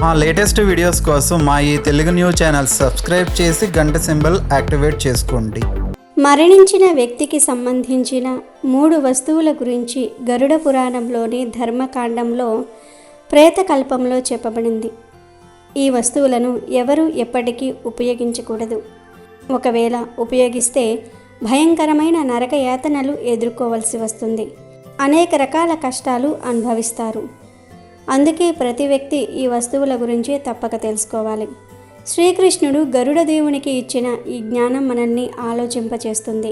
మా latest videos కోసం మా ఈ తెలుగు న్యూస్ ఛానల్ సబ్స్క్రైబ్ చేసి గంట సింబల్ యాక్టివేట్ చేసుకోండి. మరణించిన వ్యక్తికి సంబంధించిన 3 వస్తువుల గురించి గరుడ పురాణంలోని ధర్మకాండంలో ప్రేతకల్పంలో చెప్పబడింది. ఈ వస్తువులను ఎవరు ఎప్పటికీ ఉపయోగించకూడదు. ఒకవేళ ఉపయోగిస్తే భయంకరమైన నరక యాతనలు ఎదుర్కోవలసి వస్తుంది. అనేక రకాల కష్టాలు అనుభవిస్తారు. అందుకే ప్రతి వ్యక్తి ఈ వస్తువుల గురించి తప్పక తెలుసుకోవాలి. శ్రీకృష్ణుడు గరుడ దేవునికి ఇచ్చిన ఈ జ్ఞానం మనల్ని ఆలోచింపచేస్తుంది,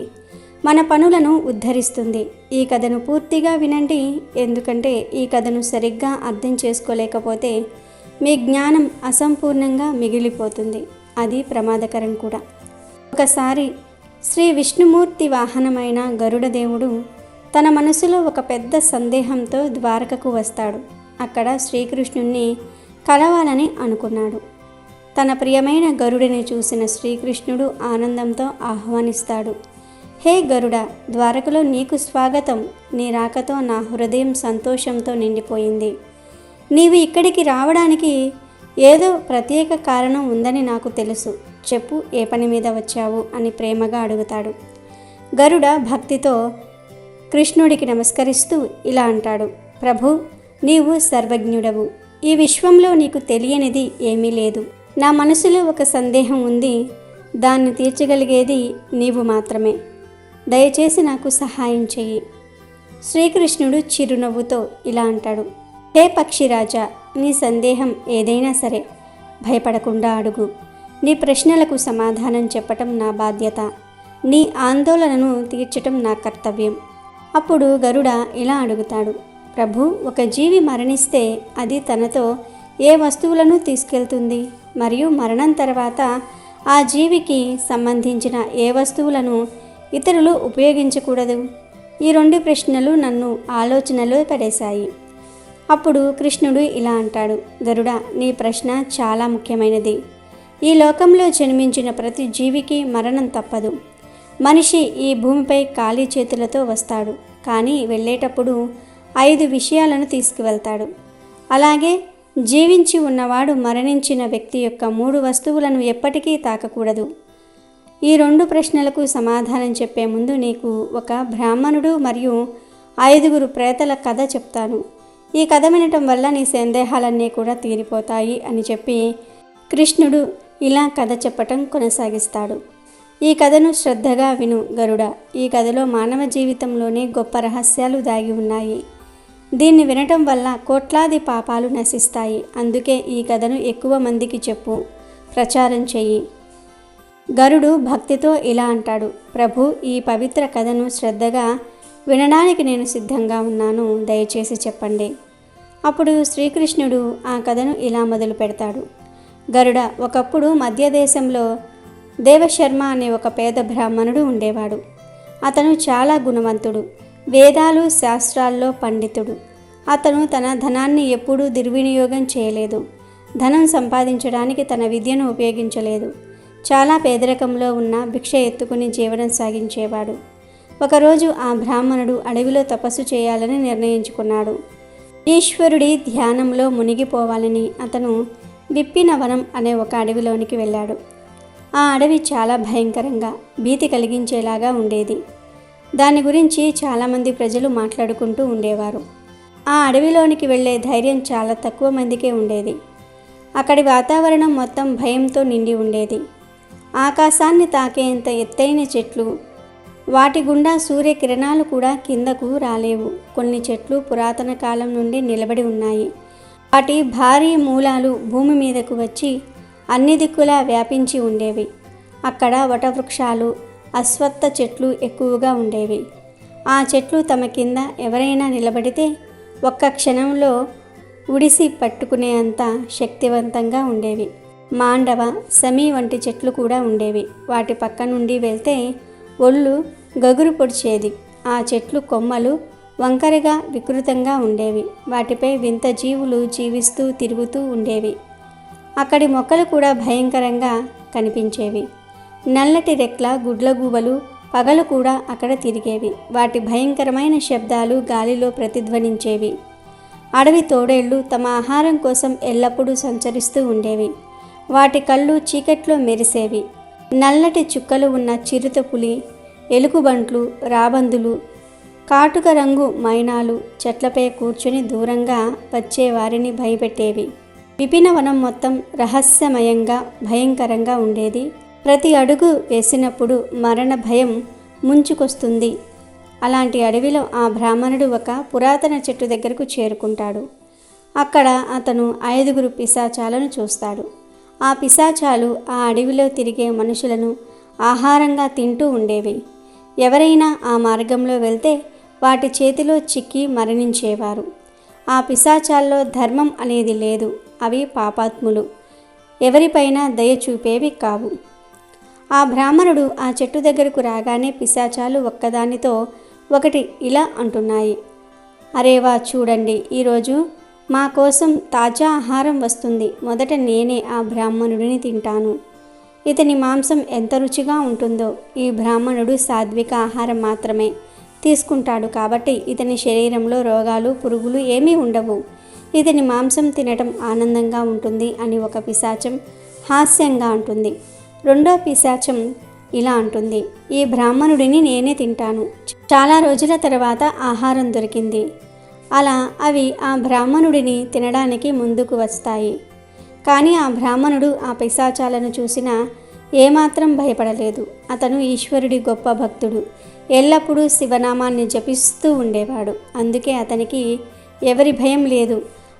మన పనులను ఉద్ధరిస్తుంది. ఈ కథను పూర్తిగా వినండి, ఎందుకంటే ఈ కథను సరిగ్గా అర్థం చేసుకోలేకపోతే మీ జ్ఞానం అసంపూర్ణంగా మిగిలిపోతుంది. అది ప్రమాదకరం కూడా. ఒకసారి శ్రీ విష్ణుమూర్తి వాహనమైన గరుడ దేవుడు తన మనసులో ఒక పెద్ద సందేహంతో ద్వారకకు వస్తాడు. అక్కడ శ్రీకృష్ణుణ్ణి కలవాలని అనుకున్నాడు. తన ప్రియమైన గరుడిని చూసిన శ్రీకృష్ణుడు ఆనందంతో ఆహ్వానిస్తాడు. హే గరుడ, ద్వారకలో నీకు స్వాగతం. నీ రాకతో నా హృదయం సంతోషంతో నిండిపోయింది. నీవు ఇక్కడికి రావడానికి ఏదో ప్రత్యేక కారణం ఉందని నాకు తెలుసు. చెప్పు, ఏ పని మీద వచ్చావు అని ప్రేమగా అడుగుతాడు. గరుడ భక్తితో కృష్ణుడికి నమస్కరిస్తూ ఇలా అంటాడు. ప్రభు, నీవు సర్వజ్ఞుడవు. ఈ విశ్వంలో నీకు తెలియనిది ఏమీ లేదు. నా మనసులో ఒక సందేహం ఉంది. దాన్ని తీర్చగలిగేది నీవు మాత్రమే. దయచేసి నాకు సహాయం చెయ్యి. శ్రీకృష్ణుడు చిరునవ్వుతో ఇలా అంటాడు. హే పక్షిరాజా, నీ సందేహం ఏదైనా సరే భయపడకుండా అడుగు. నీ ప్రశ్నలకు సమాధానం చెప్పటం నా బాధ్యత. నీ ఆందోళనను తీర్చటం నా కర్తవ్యం. అప్పుడు గరుడ ఇలా అడుగుతాడు. ప్రభు, ఒక జీవి మరణిస్తే అది తనతో ఏ వస్తువులను తీసుకెళ్తుంది? మరియు మరణం తర్వాత ఆ జీవికి సంబంధించిన ఏ వస్తువులను ఇతరులు ఉపయోగించకూడదు? ఈ 2 ప్రశ్నలు నన్ను ఆలోచనలో పడేశాయి. అప్పుడు కృష్ణుడు ఇలా అంటాడు. గరుడ, నీ ప్రశ్న చాలా ముఖ్యమైనది. ఈ లోకంలో జన్మించిన ప్రతి జీవికి మరణం తప్పదు. మనిషి ఈ భూమిపై ఖాళీ చేతులతో వస్తాడు, కానీ వెళ్ళేటప్పుడు 5 విషయాలను తీసుకువెళ్తాడు. అలాగే జీవించి ఉన్నవాడు మరణించిన వ్యక్తి యొక్క 3 వస్తువులను ఎప్పటికీ తాకకూడదు. ఈ 2 ప్రశ్నలకు సమాధానం చెప్పే ముందు నీకు ఒక బ్రాహ్మణుడు మరియు 5 ప్రేతల కథ చెప్తాను. ఈ కథ వినటం వల్ల నీ సందేహాలన్నీ కూడా తీరిపోతాయి అని చెప్పి కృష్ణుడు ఇలా కథ చెప్పటం కొనసాగిస్తాడు. ఈ కథను శ్రద్ధగా విను గరుడ. ఈ కథలో మానవ జీవితంలోనే గొప్ప రహస్యాలు దాగి ఉన్నాయి. దీన్ని వినటం వల్ల కోట్లాది పాపాలు నశిస్తాయి. అందుకే ఈ కథను ఎక్కువ మందికి చెప్పు, ప్రచారం చెయ్యి. గరుడు భక్తితో ఇలా అంటాడు. ప్రభు, ఈ పవిత్ర కథను శ్రద్ధగా వినడానికి నేను సిద్ధంగా ఉన్నాను. దయచేసి చెప్పండి. అప్పుడు శ్రీకృష్ణుడు ఆ కథను ఇలా మొదలు పెడతాడు. గరుడ, ఒకప్పుడు మధ్యదేశంలో దేవశర్మ అనే ఒక పేద బ్రాహ్మణుడు ఉండేవాడు. అతను చాలా గుణవంతుడు, వేదాలు శాస్త్రాల్లో పండితుడు. అతను తన ధనాన్ని ఎప్పుడూ దుర్వినియోగం చేయలేదు. ధనం సంపాదించడానికి తన విద్యను ఉపయోగించలేదు. చాలా పేదరికంలో ఉన్న భిక్ష ఎత్తుకుని జీవనం సాగించేవాడు. ఒకరోజు ఆ బ్రాహ్మణుడు అడవిలో తపస్సు చేయాలని నిర్ణయించుకున్నాడు. ఈశ్వరుడి ధ్యానంలో మునిగిపోవాలని అతను విప్పినవనం అనే ఒక అడవిలోనికి వెళ్ళాడు. ఆ అడవి చాలా భయంకరంగా, భీతి కలిగించేలాగా ఉండేది. దాని గురించి చాలామంది ప్రజలు మాట్లాడుకుంటూ ఉండేవారు. ఆ అడవిలోనికి వెళ్ళే ధైర్యం చాలా తక్కువ మందికే ఉండేది. అక్కడి వాతావరణం మొత్తం భయంతో నిండి ఉండేది. ఆకాశాన్ని తాకేంత ఎత్తైన చెట్లు, వాటి గుండా సూర్యకిరణాలు కూడా కిందకు రాలేవు. కొన్ని చెట్లు పురాతన కాలం నుండి నిలబడి ఉన్నాయి. వాటి భారీ మూలాలు భూమి మీదకు వచ్చి అన్ని దిక్కులా వ్యాపించి ఉండేవి. అక్కడ వటవృక్షాలు, అశ్వత్థ చెట్లు ఎక్కువగా ఉండేవి. ఆ చెట్లు తమ కింద ఎవరైనా నిలబడితే ఒక్క క్షణంలో ఉడిసి పట్టుకునేంత శక్తివంతంగా ఉండేవి. మాండవ, సమీ వంటి చెట్లు కూడా ఉండేవి. వాటి పక్క నుండి వెళ్తే ఒళ్ళు గగురు పొడిచేది. ఆ చెట్లు కొమ్మలు వంకరగా వికృతంగా ఉండేవి. వాటిపై వింత జీవులు జీవిస్తూ తిరుగుతూ ఉండేవి. అక్కడి మొక్కలు కూడా భయంకరంగా కనిపించేవి. నల్లటి రెక్కల గుడ్లగూబలు పగలు కూడా అక్కడ తిరిగేవి. వాటి భయంకరమైన శబ్దాలు గాలిలో ప్రతిధ్వనించేవి. అడవి తోడేళ్లు తమ ఆహారం కోసం ఎల్లప్పుడూ సంచరిస్తూ ఉండేవి. వాటి కళ్ళు చీకట్లో మెరిసేవి. నల్లటి చుక్కలు ఉన్న చిరుతపులి, ఎలుగుబంట్లు, రాబందులు, కాటుక రంగు మైనాలు చెట్లపై కూర్చుని దూరంగా వచ్చే వారిని భయపెట్టేవి. విపినవనం మొత్తం రహస్యమయంగా భయంకరంగా ఉండేది. ప్రతి అడుగు వేసినప్పుడు మరణ భయం ముంచుకొస్తుంది. అలాంటి అడవిలో ఆ బ్రాహ్మణుడు ఒక పురాతన చెట్టు దగ్గరకు చేరుకుంటాడు. అక్కడ అతను 5 పిశాచాలను చూస్తాడు. ఆ పిశాచాలు ఆ అడవిలో తిరిగే మనుషులను ఆహారంగా తింటూ ఉండేవి. ఎవరైనా ఆ మార్గంలో వెళ్తే వాటి చేతిలో చిక్కి మరణించేవారు. ఆ పిశాచాల్లో ధర్మం అనేది లేదు. అవి పాపాత్ములు. ఎవరిపైనా దయ చూపేవి కావు. ఆ బ్రాహ్మణుడు ఆ చెట్టు దగ్గరకు రాగానే పిశాచాలు ఒక్కదానితో ఒకటి ఇలా అంటున్నాయి. అరేవా, చూడండి, ఈరోజు మా కోసం తాజా ఆహారం వస్తుంది. మొదట నేనే ఆ బ్రాహ్మణుడిని తింటాను. ఇతని మాంసం ఎంత రుచిగా ఉంటుందో. ఈ బ్రాహ్మణుడు సాత్విక ఆహారం మాత్రమే తీసుకుంటాడు కాబట్టి ఇతని శరీరంలో రోగాలు, పురుగులు ఏమీ ఉండవు. ఇతని మాంసం తినటం ఆనందంగా ఉంటుంది అని ఒక పిశాచం హాస్యంగా అంటుంది. రెండో పిశాచం ఇలా అంటుంది. ఈ బ్రాహ్మణుడిని నేనే తింటాను. చాలా రోజుల తర్వాత ఆహారం దొరికింది. అలా అవి ఆ బ్రాహ్మణుడిని తినడానికి ముందుకు వస్తాయి. కానీ ఆ బ్రాహ్మణుడు ఆ పిశాచాలను చూసినా ఏమాత్రం భయపడలేదు. అతను ఈశ్వరుడి గొప్ప భక్తుడు. ఎల్లప్పుడూ శివనామాన్ని జపిస్తూ ఉండేవాడు. అందుకే అతనికి ఎవరి భయం లేదు.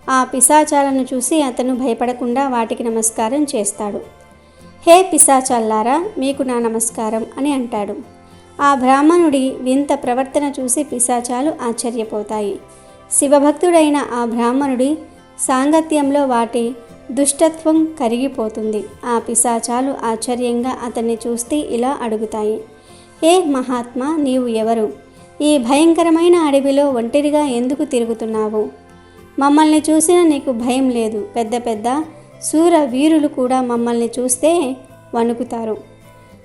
ఆ పిశాచాలను చూసి అతను భయపడకుండా వాటికి నమస్కారం చేస్తాడు. హే పిశాచాల్లారా, మీకు నా నమస్కారం అని అంటాడు. ఆ బ్రాహ్మణుడి వింత ప్రవర్తన చూసి పిశాచాలు ఆశ్చర్యపోతాయి. శివభక్తుడైన ఆ బ్రాహ్మణుడి సాంగత్యంలో వాటి దుష్టత్వం కరిగిపోతుంది. ఆ పిశాచాలు ఆశ్చర్యంగా అతన్ని చూస్తే ఇలా అడుగుతాయి. హే మహాత్మా, నీవు ఎవరు? ఈ భయంకరమైన అడవిలో ఒంటరిగా ఎందుకు తిరుగుతున్నావు? మమ్మల్ని చూసినా నీకు భయం లేదు. పెద్ద పెద్ద శూర వీరులు కూడా మమ్మల్ని చూస్తే వణుకుతారు,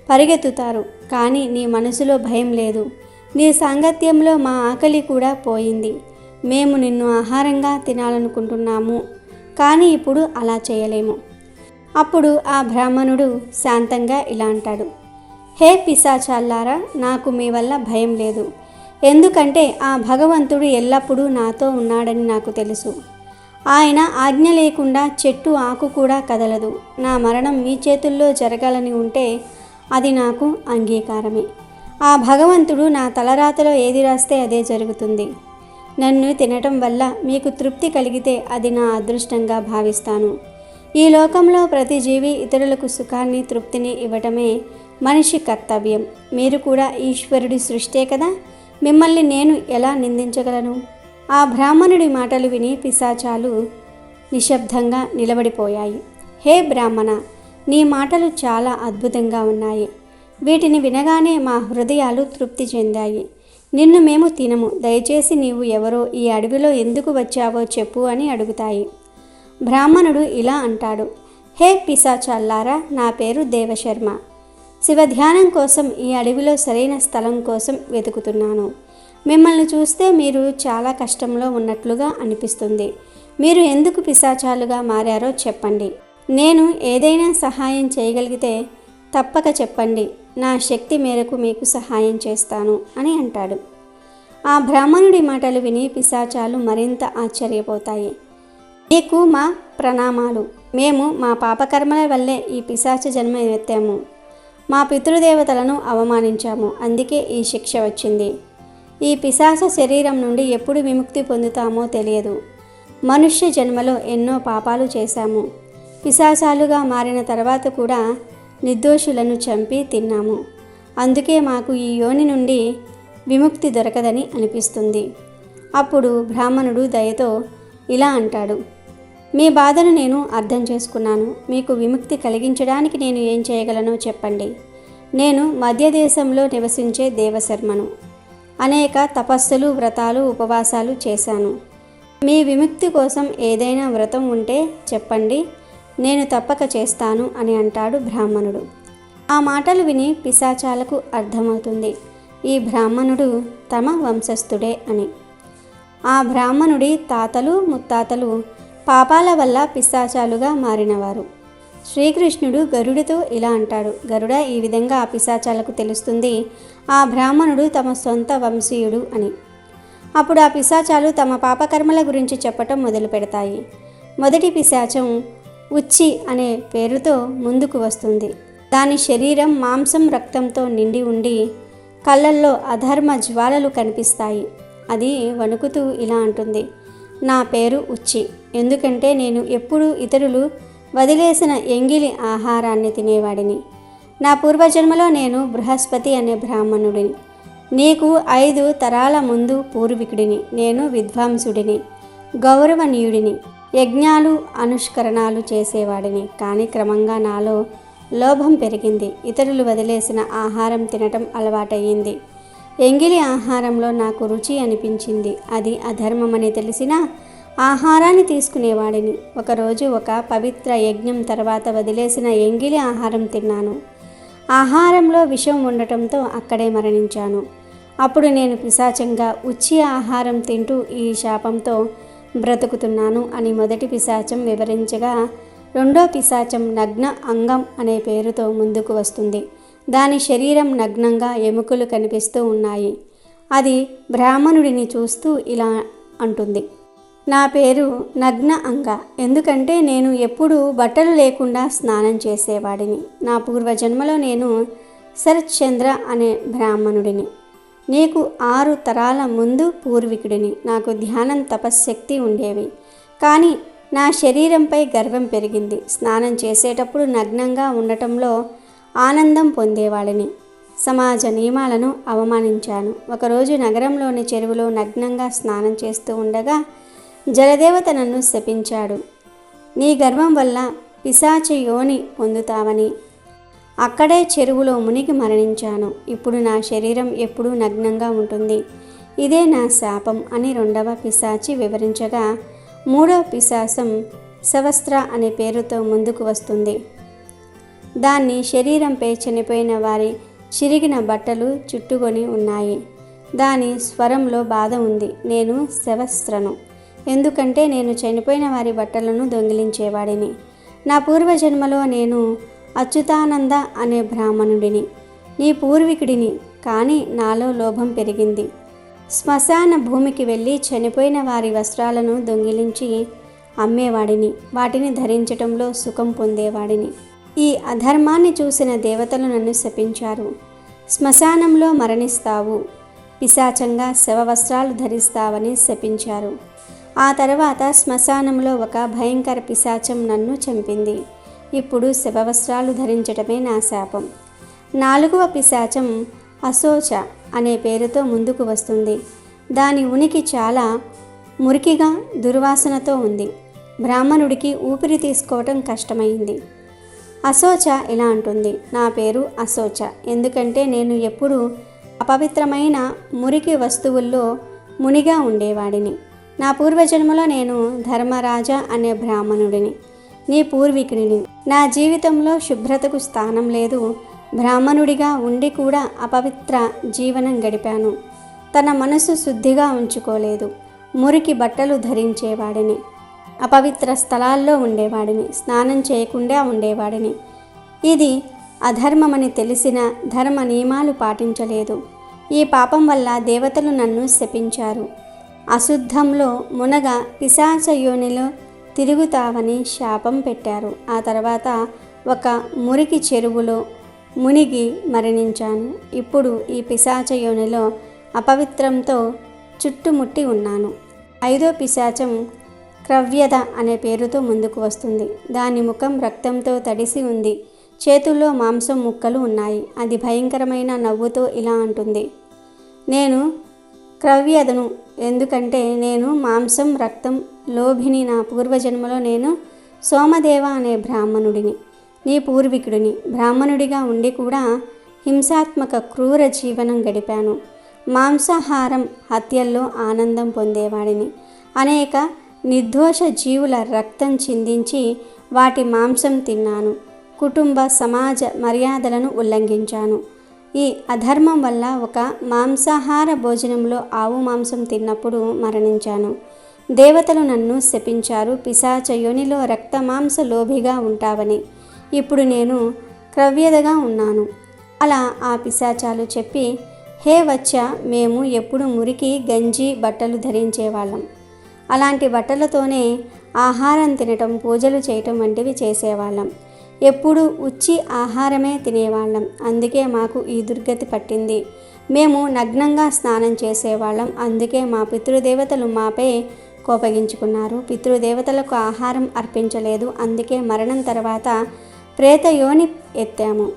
పరిగెత్తుతారు. కానీ నీ మనసులో భయం లేదు. నీ సాంగత్యంలో మా ఆకలి కూడా పోయింది. మేము నిన్ను ఆహారంగా తినాలనుకుంటున్నాము, కానీ ఇప్పుడు అలా చేయలేము. అప్పుడు ఆ బ్రాహ్మణుడు శాంతంగా ఇలా అంటాడు. హే పిశాచాల్లారా, నాకు మీ వల్ల భయం లేదు. ఎందుకంటే ఆ భగవంతుడు ఎల్లప్పుడూ నాతో ఉన్నాడని నాకు తెలుసు. ఆయన ఆజ్ఞ లేకుండా చెట్టు ఆకు కూడా కదలదు. నా మరణం మీ చేతుల్లో జరగాలని ఉంటే అది నాకు అంగీకారమే. ఆ భగవంతుడు నా తలరాతలో ఏది రాస్తే అదే జరుగుతుంది. నన్ను తినటం వల్ల మీకు తృప్తి కలిగితే అది నా అదృష్టంగా భావిస్తాను. ఈ లోకంలో ప్రతి జీవి ఇతరులకు సుఖాన్ని, తృప్తిని ఇవ్వటమే మనిషి కర్తవ్యం. మీరు కూడా ఈశ్వరుడి సృష్టే కదా. మిమ్మల్ని నేను ఎలా నిందించగలను? ఆ బ్రాహ్మణుడి మాటలు విని పిశాచాలు నిశ్శబ్దంగా నిలబడిపోయాయి. హే బ్రాహ్మణ, నీ మాటలు చాలా అద్భుతంగా ఉన్నాయి. వీటిని వినగానే మా హృదయాలు తృప్తి చెందాయి. నిన్ను మేము తినము. దయచేసి నీవు ఎవరో, ఈ అడవిలో ఎందుకు వచ్చావో చెప్పు అని అడుగుతాయి. బ్రాహ్మణుడు ఇలా అంటాడు. హే పిశాచాల్లారా, నా పేరు దేవశర్మ. శివధ్యానం కోసం ఈ అడవిలో సరైన స్థలం కోసం వెతుకుతున్నాను. మిమ్మల్ని చూస్తే మీరు చాలా కష్టంలో ఉన్నట్లుగా అనిపిస్తుంది. మీరు ఎందుకు పిశాచాలుగా మారారో చెప్పండి. నేను ఏదైనా సహాయం చేయగలిగితే తప్పక చెప్పండి. నా శక్తి మేరకు మీకు సహాయం చేస్తాను అని అంటాడు. ఆ బ్రాహ్మణుడి మాటలు విని పిశాచాలు మరింత ఆశ్చర్యపోతాయి. నీకు మా ప్రణామాలు. మేము మా పాపకర్మల వల్లే ఈ పిశాచ జన్మ ఎత్తాము. మా పితృదేవతలను అవమానించాము. అందుకే ఈ శిక్ష వచ్చింది. ఈ పిశాచ శరీరం నుండి ఎప్పుడు విముక్తి పొందుతామో తెలియదు. మనుష్య జన్మలో ఎన్నో పాపాలు చేశాము. పిశాచాలుగా మారిన తర్వాత కూడా నిర్దోషులను చంపి తిన్నాము. అందుకే మాకు ఈ యోని నుండి విముక్తి దొరకదని అనిపిస్తుంది. అప్పుడు బ్రాహ్మణుడు దయతో ఇలా అంటాడు. మీ బాధను నేను అర్థం చేసుకున్నాను. మీకు విముక్తి కలిగించడానికి నేను ఏం చేయగలనో చెప్పండి. నేను మధ్య దేశంలో నివసించే దేవశర్మను. అనేక తపస్సులు, వ్రతాలు, ఉపవాసాలు చేశాను. మీ విముక్తి కోసం ఏదైనా వ్రతం ఉంటే చెప్పండి, నేను తప్పక చేస్తాను అని అంటాడు బ్రాహ్మణుడు. ఆ మాటలు విని పిశాచాలకు అర్థమవుతుంది ఈ బ్రాహ్మణుడు తమ వంశస్థుడే అని. ఆ బ్రాహ్మణుడి తాతలు ముత్తాతలు పాపాల వల్ల పిశాచాలుగా మారినవారు. శ్రీకృష్ణుడు గరుడితో ఇలా అంటాడు, గరుడ, ఈ విధంగా ఆ పిశాచాలకు తెలుస్తుంది ఆ బ్రాహ్మణుడు తమ సొంత వంశీయుడు అని. అప్పుడు ఆ పిశాచాలు తమ పాపకర్మల గురించి చెప్పటం మొదలు పెడతాయి. మొదటి పిశాచం ఉచ్చి అనే పేరుతో ముందుకు వస్తుంది. దాని శరీరం మాంసం రక్తంతో నిండి ఉండి కళ్ళల్లో అధర్మ జ్వాలలు కనిపిస్తాయి. అది వణుకుతూ ఇలా అంటుంది, నా పేరు ఉచ్చి, ఎందుకంటే నేను ఎప్పుడూ ఇతరులు వదిలేసిన ఎంగిలి ఆహారాన్ని తినేవాడిని. నా పూర్వజన్మలో నేను బృహస్పతి అనే బ్రాహ్మణుడిని. నీకు 5 తరాల ముందు పూర్వీకుడిని. నేను విద్వాంసుడిని, గౌరవనీయుడిని, యజ్ఞాలు అనుష్కరణాలు చేసేవాడిని. కానీ క్రమంగా నాలో లోభం పెరిగింది. ఇతరులు వదిలేసిన ఆహారం తినటం అలవాటయ్యింది. ఎంగిలి ఆహారంలో నాకు రుచి అనిపించింది. అది అధర్మమని తెలిసినా ఆహారాన్ని తీసుకునేవాడిని. ఒకరోజు ఒక పవిత్ర యజ్ఞం తర్వాత వదిలేసిన ఎంగిలి ఆహారం తిన్నాను. ఆహారంలో విషం ఉండటంతో అక్కడే మరణించాను. అప్పుడు నేను పిశాచంగా ఉచ్చి ఆహారం తింటూ ఈ శాపంతో బ్రతుకుతున్నాను అని మొదటి పిశాచం వివరించగా, రెండో పిశాచం నగ్న అంగం అనే పేరుతో ముందుకు వస్తుంది. దాని శరీరం నగ్నంగా ఎముకలు కనిపిస్తూ ఉన్నాయి. అది బ్రాహ్మణుడిని చూస్తూ ఇలా అంటుంది, నా పేరు నగ్న అంగ, ఎందుకంటే నేను ఎప్పుడూ బట్టలు లేకుండా స్నానం చేసేవాడిని. నా పూర్వజన్మలో నేను శరత్చంద్ర అనే బ్రాహ్మణుడిని. నీకు 6 తరాల ముందు పూర్వీకుడిని. నాకు ధ్యానం తపశ్శక్తి ఉండేవి. కానీ నా శరీరంపై గర్వం పెరిగింది. స్నానం చేసేటప్పుడు నగ్నంగా ఉండటంలో ఆనందం పొందేవాడిని. సమాజ నియమాలను అవమానించాను. ఒకరోజు నగరంలోని చెరువులో నగ్నంగా స్నానం చేస్తూ ఉండగా జలదేవత నన్ను శపించాడు. నీ గర్వం వల్ల పిశాచ యోని పొందుతావని. అక్కడే చెరువులో మునిగి మరణించాను. ఇప్పుడు నా శరీరం ఎప్పుడూ నగ్నంగా ఉంటుంది. ఇదే నా శాపం అని రెండవ పిశాచి వివరించగా, మూడవ పిశాచం సవస్త్ర అనే పేరుతో ముందుకు వస్తుంది. దాన్ని శరీరంపై చనిపోయిన వారి చిరిగిన బట్టలు చుట్టుకొని ఉన్నాయి. దాని స్వరంలో బాధ ఉంది. నేను శవస్త్రను, ఎందుకంటే నేను చనిపోయిన వారి బట్టలను దొంగిలించేవాడిని. నా పూర్వజన్మలో నేను అచ్యుతానంద అనే బ్రాహ్మణుడిని, నీ పూర్వీకుడిని. కానీ నాలో లోభం పెరిగింది. శ్మశాన భూమికి వెళ్ళి చనిపోయిన వారి వస్త్రాలను దొంగిలించి అమ్మేవాడిని. వాటిని ధరించటంలో సుఖం పొందేవాడిని. ఈ అధర్మాన్ని చూసిన దేవతలు నన్ను శపించారు. శ్మశానంలో మరణిస్తావు, పిశాచంగా శవవస్త్రాలు ధరిస్తావని శపించారు. ఆ తర్వాత శ్మశానంలో ఒక భయంకర పిశాచం నన్ను చంపింది. ఇప్పుడు శవవస్త్రాలు ధరించటమే నా శాపం. 4వ పిశాచం అశోచ అనే పేరుతో ముందుకు వస్తుంది. దాని ఉనికి చాలా మురికిగా దుర్వాసనతో ఉంది. బ్రాహ్మణుడికి ఊపిరి తీసుకోవటం కష్టమైంది. అశోచ ఇలా అంటుంది, నా పేరు అశోచ, ఎందుకంటే నేను ఎప్పుడూ అపవిత్రమైన మురికి వస్తువుల్లో మునిగా ఉండేవాడిని. నా పూర్వజన్మలో నేను ధర్మరాజ అనే బ్రాహ్మణుడిని, నీ పూర్వీకుడిని. నా జీవితంలో శుభ్రతకు స్థానం లేదు. బ్రాహ్మణుడిగా ఉండి కూడా అపవిత్ర జీవనం గడిపాను. తన మనసు శుద్ధిగా ఉంచుకోలేదు. మురికి బట్టలు ధరించేవాడిని, అపవిత్ర స్థలాల్లో ఉండేవాడిని, స్నానం చేయకుండా ఉండేవాడిని. ఇది అధర్మమని తెలిసిన ధర్మ నియమాలు పాటించలేదు. ఈ పాపం వల్ల దేవతలు నన్ను శపించారు. అశుద్ధంలో మునగ పిశాచ యోనిలో తిరుగుతావని శాపం పెట్టారు. ఆ తర్వాత ఒక మురికి చెరువులో మునిగి మరణించాను. ఇప్పుడు ఈ పిశాచ యోనిలో అపవిత్రంతో చుట్టుముట్టి ఉన్నాను. 5వ పిశాచం క్రవ్యద అనే పేరుతో ముందుకు వస్తుంది. దాని ముఖం రక్తంతో తడిసి ఉంది. చేతుల్లో మాంసం ముక్కలు ఉన్నాయి. అది భయంకరమైన నవ్వుతో ఇలా అంటుంది, నేను క్రవ్యదను, ఎందుకంటే నేను మాంసం రక్తం లోభిని. నా పూర్వజన్మలో నేను సోమదేవ అనే బ్రాహ్మణుడిని, నీ పూర్వీకుడిని. బ్రాహ్మణుడిగా ఉండి కూడా హింసాత్మక క్రూర జీవనం గడిపాను. మాంసాహారం హత్యల్లో ఆనందం పొందేవాడిని. అనేక నిర్దోష జీవుల రక్తం చిందించి వాటి మాంసం తిన్నాను. కుటుంబ సమాజ మర్యాదలను ఉల్లంఘించాను. ఈ అధర్మం వల్ల ఒక మాంసాహార భోజనంలో ఆవు మాంసం తిన్నప్పుడు మరణించాను. దేవతలు నన్ను శపించారు, పిశాచ యోనిలో రక్త మాంస లోభిగా ఉంటావని. ఇప్పుడు నేను క్రవ్యదగా ఉన్నాను. అలా ఆ పిశాచాలు చెప్పి, హే వచ్చ, మేము ఎప్పుడు మురికి గంజి బట్టలు ధరించేవాళ్ళం. అలాంటి బట్టలతోనే ఆహారం తినటం, పూజలు చేయటం వంటివి చేసేవాళ్ళం. ఎప్పుడు ఉచ్చి ఆహారమే తినేవాళ్ళం. అందుకే మాకు ఈ దుర్గతి పట్టింది. మేము నగ్నంగా స్నానం చేసేవాళ్ళం. అందుకే మా పితృదేవతలు మాపై కోపగించుకున్నారు. పితృదేవతలకు ఆహారం అర్పించలేదు. అందుకే మరణం తర్వాత ప్రేతయోని ఎత్తాము.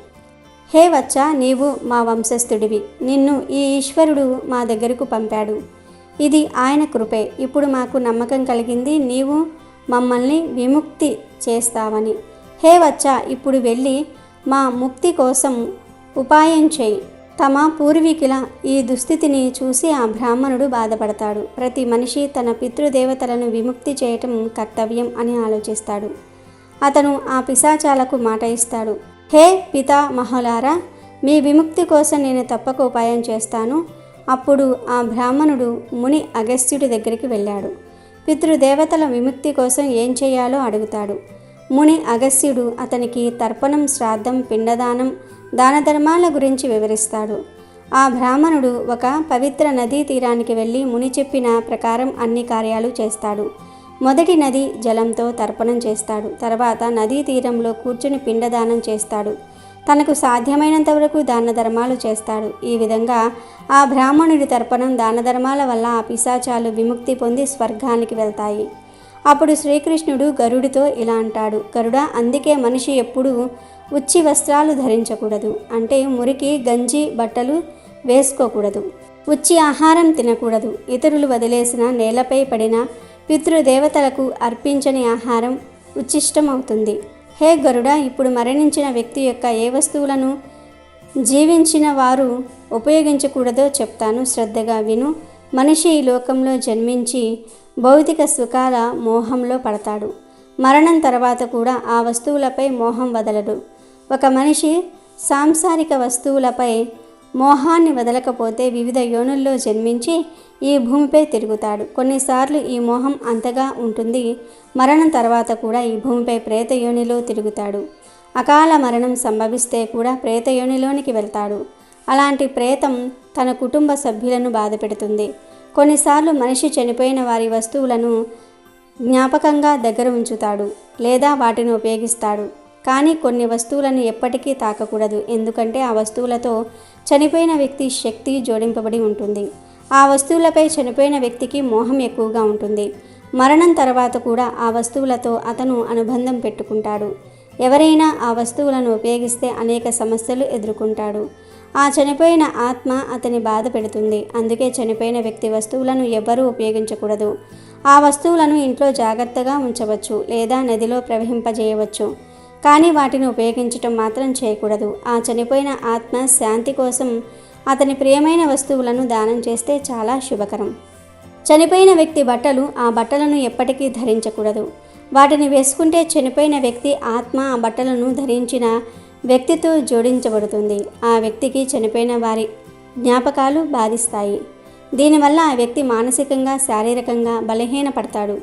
హే వచ్చా, నీవు మా వంశస్థుడివి. నిన్ను ఈ ఈశ్వరుడు మా దగ్గరకు పంపాడు. ఇది ఆయన కృపే. ఇప్పుడు మాకు నమ్మకం కలిగింది, నీవు మమ్మల్ని విముక్తి చేస్తావని. హే వచ్చా, ఇప్పుడు వెళ్ళి మా ముక్తి కోసం ఉపాయం చేయి. తమ పూర్వీకుల ఈ దుస్థితిని చూసి ఆ బ్రాహ్మణుడు బాధపడతాడు. ప్రతి మనిషి తన పితృదేవతలను విముక్తి చేయటం కర్తవ్యం అని ఆలోచిస్తాడు. అతను ఆ పిశాచాలకు మాట ఇస్తాడు. హే పితామహులారా, మీ విముక్తి కోసం నేను తప్పక ఉపాయం చేస్తాను. అప్పుడు ఆ బ్రాహ్మణుడు ముని అగస్త్యుడి దగ్గరికి వెళ్ళాడు. పితృదేవతల విముక్తి కోసం ఏం చేయాలో అడుగుతాడు. ముని అగస్త్యుడు అతనికి తర్పణం, శ్రాద్ధం, పిండదానం, దాన ధర్మాల గురించి వివరిస్తాడు. ఆ బ్రాహ్మణుడు ఒక పవిత్ర నదీ తీరానికి వెళ్ళి ముని చెప్పిన ప్రకారం అన్ని కార్యాలు చేస్తాడు. మొదటి నది జలంతో తర్పణం చేస్తాడు. తర్వాత నదీ తీరంలో కూర్చుని పిండదానం చేస్తాడు. తనకు సాధ్యమైనంత వరకు దాన ధర్మాలు చేస్తాడు. ఈ విధంగా ఆ బ్రాహ్మణుడి తర్పణం, దాన ధర్మాల వల్ల ఆ పిశాచాలు విముక్తి పొంది స్వర్గానికి వెళ్తాయి. అప్పుడు శ్రీకృష్ణుడు గరుడితో ఇలా అంటాడు. గరుడా, అందుకే మనిషి ఎప్పుడూ ఉచ్చి వస్త్రాలు ధరించకూడదు. అంటే మురికి గంజి బట్టలు వేసుకోకూడదు. ఉచ్చి ఆహారం తినకూడదు. ఇతరులు వదిలేసిన, నేలపై పడిన, పితృదేవతలకు అర్పించని ఆహారం ఉచ్చిష్టం అవుతుంది. హే గరుడా, ఇప్పుడు మరణించిన వ్యక్తి యొక్క ఏ వస్తువులను జీవించిన వారు ఉపయోగించకూడదో చెప్తాను, శ్రద్ధగా విను. మనిషి ఈ లోకంలో జన్మించి భౌతిక సుఖాల మోహంలో పడతాడు. మరణం తర్వాత కూడా ఆ వస్తువులపై మోహం వదలడు. ఒక మనిషి సాంసారిక వస్తువులపై మోహాన్ని వదలకపోతే వివిధ యోనుల్లో జన్మించి ఈ భూమిపై తిరుగుతాడు. కొన్నిసార్లు ఈ మోహం అంతగా ఉంటుంది, మరణం తర్వాత కూడా ఈ భూమిపై ప్రేతయోనిలో తిరుగుతాడు. అకాల మరణం సంభవిస్తే కూడా ప్రేతయోనిలోనికి వెళ్తాడు. అలాంటి ప్రేతం తన కుటుంబ సభ్యులను బాధపెడుతుంది. కొన్నిసార్లు మనిషి చనిపోయిన వారి వస్తువులను జ్ఞాపకంగా దగ్గర ఉంచుతాడు లేదా వాటిని ఉపయోగిస్తాడు. కానీ కొన్ని వస్తువులను ఎప్పటికీ తాకకూడదు. ఎందుకంటే ఆ వస్తువులతో చనిపోయిన వ్యక్తి శక్తి జోడింపబడి ఉంటుంది. ఆ వస్తువులపై చనిపోయిన వ్యక్తికి మోహం ఎక్కువగా ఉంటుంది. మరణం తర్వాత కూడా ఆ వస్తువులతో అతను అనుబంధం పెట్టుకుంటాడు. ఎవరైనా ఆ వస్తువులను ఉపయోగిస్తే అనేక సమస్యలు ఎదుర్కొంటాడు. ఆ చనిపోయిన ఆత్మ అతని బాధ పెడుతుంది. అందుకే చనిపోయిన వ్యక్తి వస్తువులను ఎవ్వరూ ఉపయోగించకూడదు. ఆ వస్తువులను ఇంట్లో జాగ్రత్తగా ఉంచవచ్చు లేదా నదిలో ప్రవహింపజేయవచ్చు. కానీ వాటిని ఉపయోగించటం మాత్రం చేయకూడదు. ఆ చనిపోయిన ఆత్మ శాంతి కోసం అతని ప్రియమైన వస్తువులను దానం చేస్తే చాలా శుభకరం. చనిపోయిన వ్యక్తి బట్టలు, ఆ బట్టలను ఎప్పటికీ ధరించకూడదు. వాటిని వేసుకుంటే చనిపోయిన వ్యక్తి ఆత్మ ఆ బట్టలను ధరించిన వ్యక్తితో జోడించబడుతుంది. ఆ వ్యక్తికి చనిపోయిన వారి జ్ఞాపకాలు బాధిస్తాయి. దీనివల్ల ఆ వ్యక్తి మానసికంగా, శారీరకంగా బలహీనపడతాడు.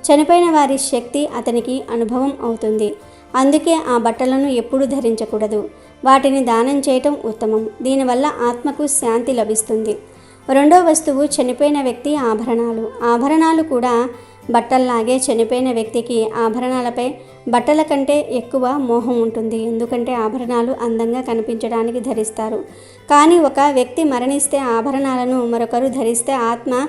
చనిపోయిన వారి శక్తి అతనికి అనుభవం అవుతుంది. అందుకే ఆ బట్టలను ఎప్పుడూ ధరించకూడదు. వాటిని దానం చేయటం ఉత్తమం. దీనివల్ల ఆత్మకు శాంతి లభిస్తుంది. రెండో వస్తువు చనిపోయిన వ్యక్తి ఆభరణాలు. ఆభరణాలు కూడా బట్టల్లాగే చనిపోయిన వ్యక్తికి ఆభరణాలపై బట్టల కంటే ఎక్కువ మోహం ఉంటుంది. ఎందుకంటే ఆభరణాలు అందంగా కనిపించడానికి ధరిస్తారు. కానీ ఒక వ్యక్తి మరణిస్తే ఆభరణాలను మరొకరు ధరిస్తే ఆత్మ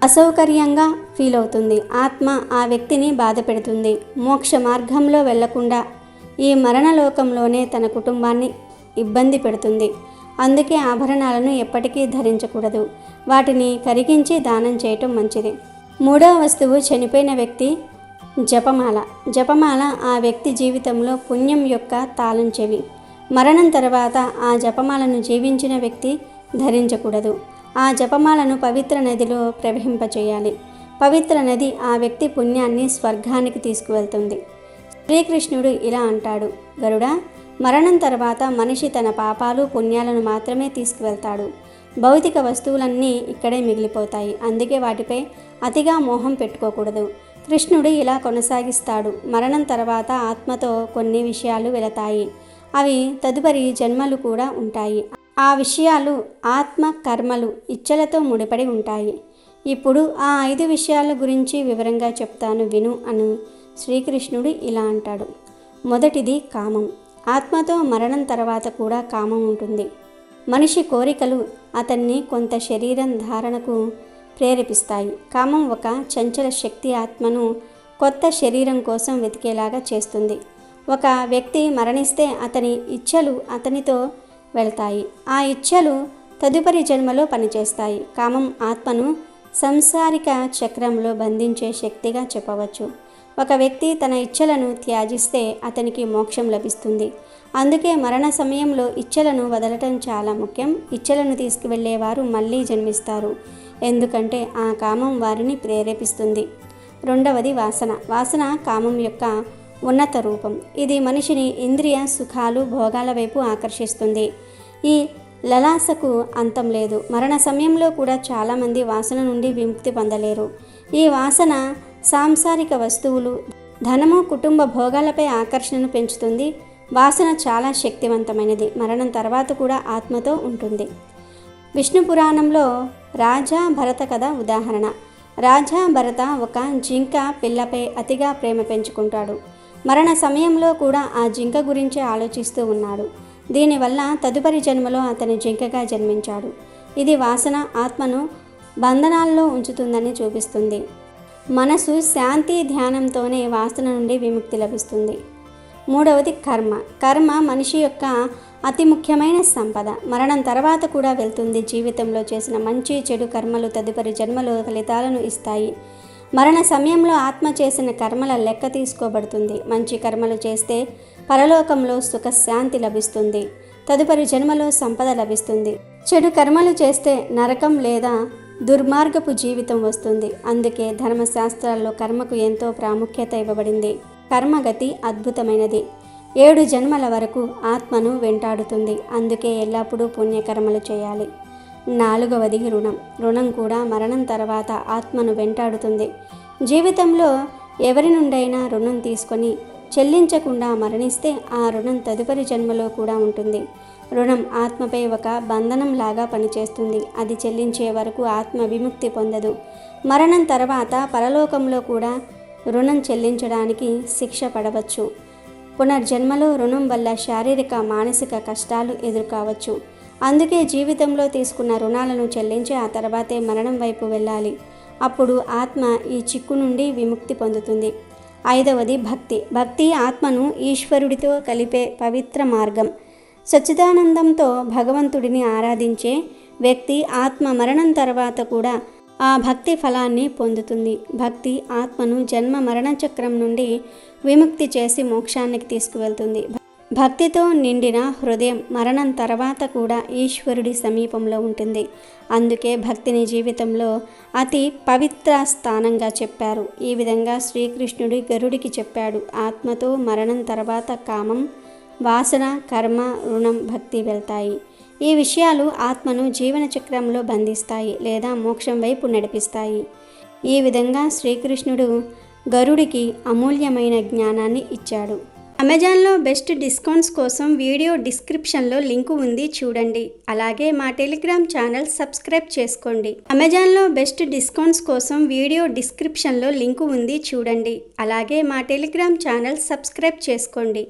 అసౌకర్యంగా ఫీల్ అవుతుంది. ఆత్మ ఆ వ్యక్తిని బాధ పెడుతుంది. మోక్ష మార్గంలో వెళ్లకుండా ఈ మరణలోకంలోనే తన కుటుంబాన్ని ఇబ్బంది పెడుతుంది. అందుకే ఆభరణాలను ఎప్పటికీ ధరించకూడదు. వాటిని కరిగించి దానం చేయటం మంచిది. మూడవ వస్తువు చనిపోయిన వ్యక్తి జపమాల. జపమాల ఆ వ్యక్తి జీవితంలో పుణ్యం యొక్క తాళం చెవి. మరణం తర్వాత ఆ జపమాలను జీవించిన వ్యక్తి ధరించకూడదు. ఆ జపమాలను పవిత్ర నదిలో ప్రవహింపచేయాలి. పవిత్ర నది ఆ వ్యక్తి పుణ్యాన్ని స్వర్గానికి తీసుకువెళ్తుంది. శ్రీకృష్ణుడు ఇలా అంటాడు. గరుడా, మరణం తర్వాత మనిషి తన పాపాలు పుణ్యాలను మాత్రమే తీసుకువెళ్తాడు. భౌతిక వస్తువులన్నీ ఇక్కడే మిగిలిపోతాయి. అందుకే వాటిపై అతిగా మోహం పెట్టుకోకూడదు. కృష్ణుడు ఇలా కొనసాగిస్తాడు. మరణం తర్వాత ఆత్మతో కొన్ని విషయాలు వెళతాయి. అవి తదుపరి జన్మలు కూడా ఉంటాయి. ఆ విషయాలు ఆత్మ కర్మలు ఇచ్చలతో ముడిపడి ఉంటాయి. ఇప్పుడు ఆ 5 విషయాల గురించి వివరంగా చెప్తాను విను అని శ్రీకృష్ణుడు ఇలా అంటాడు. మొదటిది కామం. ఆత్మతో మరణం తర్వాత కూడా కామం ఉంటుంది. మనిషి కోరికలు అతన్ని కొంత శరీరం ధారణకు ప్రేరేపిస్తాయి. కామం ఒక చంచల శక్తి ఆత్మను కొత్త శరీరం కోసం వెతికేలాగా చేస్తుంది. ఒక వ్యక్తి మరణిస్తే అతని ఇచ్ఛలు అతనితో వెళ్తాయి. ఆ ఇచ్ఛలు తదుపరి జన్మలో పనిచేస్తాయి. కామం ఆత్మను సంసారిక చక్రంలో బంధించే శక్తిగా చెప్పవచ్చు. ఒక వ్యక్తి తన ఇచ్ఛలను త్యాజిస్తే అతనికి మోక్షం లభిస్తుంది. అందుకే మరణ సమయంలో ఇచ్ఛలను వదలటం చాలా ముఖ్యం. ఇచ్ఛలను తీసుకువెళ్ళేవారు మళ్ళీ జన్మిస్తారు, ఎందుకంటే ఆ కామం వారిని ప్రేరేపిస్తుంది. రెండవది వాసన. వాసన కామం యొక్క ఉన్నత రూపం. ఇది మనిషిని ఇంద్రియ సుఖాలు భోగాల వైపు ఆకర్షిస్తుంది. ఈ లలాసకు అంతం లేదు. మరణ సమయంలో కూడా చాలామంది వాసన నుండి విముక్తి పొందలేరు. ఈ వాసన సాంసారిక వస్తువులు, ధనము, కుటుంబ భోగాలపై ఆకర్షణను పెంచుతుంది. వాసన చాలా శక్తివంతమైనది. మరణం తర్వాత కూడా ఆత్మతో ఉంటుంది. విష్ణు పురాణంలో రాజా భరత కథ ఉదాహరణ. రాజా భరత ఒక జింక పిల్లపై అతిగా ప్రేమ పెంచుకుంటాడు. మరణ సమయంలో కూడా ఆ జింక గురించి ఆలోచిస్తూ ఉన్నాడు. దీనివల్ల తదుపరి జన్మలో అతని జింకగా జన్మించాడు. ఇది వాసన ఆత్మను బంధనాల్లో ఉంచుతుందని చూపిస్తుంది. మనసు శాంతి ధ్యానంతోనే వాసన నుండి విముక్తి లభిస్తుంది. మూడవది కర్మ. కర్మ మనిషి యొక్క అతి ముఖ్యమైన సంపద. మరణం తర్వాత కూడా వెళ్తుంది. జీవితంలో చేసిన మంచి చెడు కర్మలు తదుపరి జన్మలో ఫలితాలను ఇస్తాయి. మరణ సమయంలో ఆత్మ చేసిన కర్మల లెక్క తీసుకోబడుతుంది. మంచి కర్మలు చేస్తే పరలోకంలో సుఖశాంతి లభిస్తుంది. తదుపరి జన్మలో సంపద లభిస్తుంది. చెడు కర్మలు చేస్తే నరకం లేదా దుర్మార్గపు జీవితం వస్తుంది. అందుకే ధర్మశాస్త్రాల్లో కర్మకు ఎంతో ప్రాముఖ్యత ఇవ్వబడింది. కర్మగతి అద్భుతమైనది. 7 జన్మల వరకు ఆత్మను వెంటాడుతుంది. అందుకే ఎల్లప్పుడూ పుణ్యకర్మలు చేయాలి. నాలుగవది రుణం. రుణం కూడా మరణం తర్వాత ఆత్మను వెంటాడుతుంది. జీవితంలో ఎవరి నుండైనా రుణం తీసుకొని చెల్లించకుండా మరణిస్తే ఆ రుణం తదుపరి జన్మలో కూడా ఉంటుంది. రుణం ఆత్మపై ఒక బంధనంలాగా పనిచేస్తుంది. అది చెల్లించే వరకు ఆత్మ విముక్తి పొందదు. మరణం తర్వాత పరలోకంలో కూడా రుణం చెల్లించడానికి శిక్ష పడవచ్చు. పునర్జన్మలో రుణం వల్ల శారీరక మానసిక కష్టాలు ఎదుర్కోవచ్చు. అందుకే జీవితంలో తీసుకున్న రుణాలను చెల్లించి ఆ తర్వాతే మరణం వైపు వెళ్ళాలి. అప్పుడు ఆత్మ ఈ చిక్కు నుండి విముక్తి పొందుతుంది. ఐదవది భక్తి. భక్తి ఆత్మను ఈశ్వరుడితో కలిపే పవిత్ర మార్గం. సచ్చిదానందంతో భగవంతుడిని ఆరాధించే వ్యక్తి ఆత్మ మరణం తర్వాత కూడా ఆ భక్తి ఫలాన్ని పొందుతుంది. భక్తి ఆత్మను జన్మ మరణ చక్రం నుండి విముక్తి చేసి మోక్షానికి తీసుకువెళ్తుంది. భక్తితో నిండిన హృదయం మరణం తర్వాత కూడా ఈశ్వరుడి సమీపంలో ఉంటుంది. అందుకే భక్తిని జీవితంలో అతి పవిత్ర స్థానంగా చెప్పారు. ఈ విధంగా శ్రీకృష్ణుడు గరుడికి చెప్పాడు. ఆత్మతో మరణం తర్వాత కామం, వాసన, కర్మ, రుణం, భక్తి వెళ్తాయి. ఈ విషయాలు ఆత్మను జీవన చక్రంలో బంధిస్తాయి లేదా మోక్షం వైపు నడిపిస్తాయి. ఈ విధంగా శ్రీకృష్ణుడు గరుడికి అమూల్యమైన జ్ఞానాన్ని ఇచ్చాడు. అమెజాన్లో బెస్ట్ డిస్కౌంట్స్ కోసం వీడియో డిస్క్రిప్షన్లో లింకు ఉంది, చూడండి. అలాగే మా టెలిగ్రామ్ ఛానల్ సబ్స్క్రైబ్ చేసుకోండి. అమెజాన్లో బెస్ట్ డిస్కౌంట్స్ కోసం వీడియో డిస్క్రిప్షన్లో లింకు ఉంది, చూడండి. అలాగే మా టెలిగ్రామ్ ఛానల్ సబ్స్క్రైబ్ చేసుకోండి.